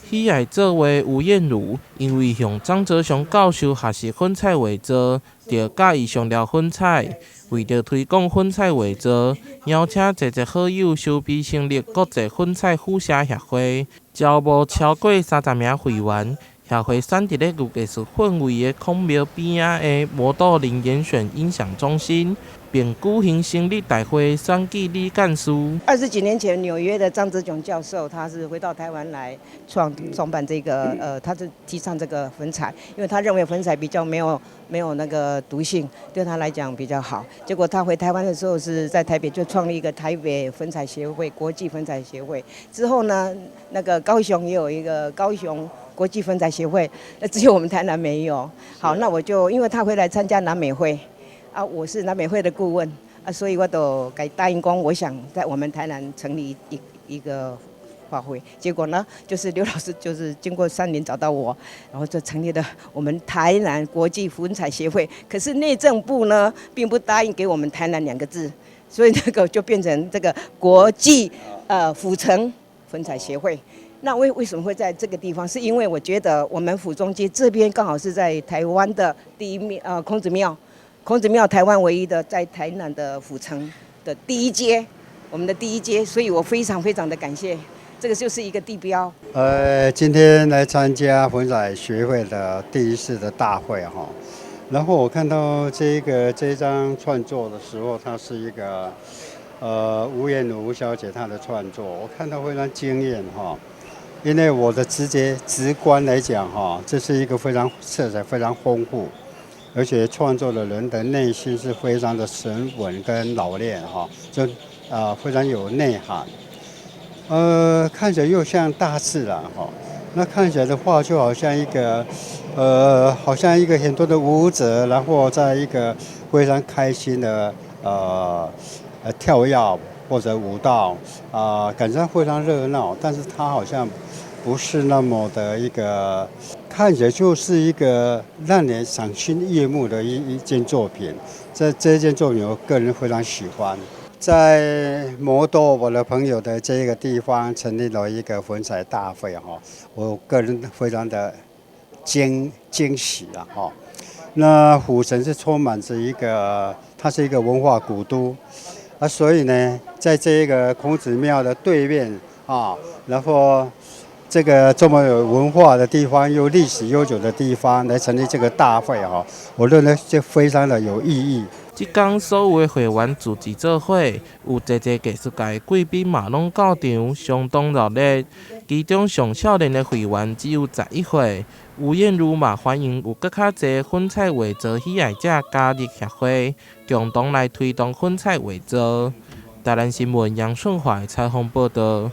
喜爱做画吴燕如，因为向张泽祥教授学习粉彩画作，就介意上了粉彩。为了推广粉彩画作，邀请侪好友筹备成立国际粉彩复写协会，招募超过30名会员。协会选伫咧有艺术氛围的孔庙边仔的摩道林严选音响中心，并举行成立大会选举理干事。20几年前，纽约的张泽炯教授，他是回到台湾来创办这个他是提倡这个粉彩，因为他认为粉彩比较没有那个毒性，对他来讲比较好。结果他回台湾的时候是在台北就创立一个台北粉彩协会、国际粉彩协会。之后呢，那个高雄也有一个高雄国际粉彩协会，那只有我们台南没有。好，那我就因为他回来参加南美会，啊，我是南美会的顾问，啊，所以我都给答应讲，我想在我们台南成立一个画会。结果呢，就是刘老师就是经过3年找到我，然后就成立了我们台南国际粉彩协会。可是内政部呢，并不答应给我们台南2个字，所以那个就变成这个国际府城粉彩协会。那为什么会在这个地方？是因为我觉得我们府中街这边刚好是在台湾的第一面孔子庙，孔子庙台湾唯一的在台南的府城的第一街，我们的第一街，所以我非常非常的感谢，这个就是一个地标。今天来参加粉彩学会的第1次的大会哈，然后我看到这张创作的时候，它是一个吴燕如吴小姐她的创作，我看到非常惊艳哈。因为我的直观来讲哈，这是一个非常色彩非常丰富，而且创作的人的内心是非常的沉稳跟老练哈，就非常有内涵。看起来又像大自然哈，那看起来的话就好像一个很多的舞者，然后在一个非常开心的跳跃或者舞蹈感觉非常热闹，但是它好像不是那么的一个，看起来就是一个让人赏心悦目的一件作品。这件作品我个人非常喜欢。在摩多我的朋友的这个地方成立了一个粉彩大会哈，我个人非常的惊喜了哈。那府城是充满着它是一个文化古都。所以呢，在这个孔子庙的对面然后这个这么有文化的地方，又历史悠久的地方来成立这个大会我认为这非常的有意义。即天所有的会员自治做伙，有侪艺术界贵宾嘛拢到场，相当热烈。其中上少年的会员只有11岁。吴燕如嘛欢迎有更较侪粉彩画作喜爱者加入协会，共同来推动粉彩画作。台南新闻杨顺怀采访报道。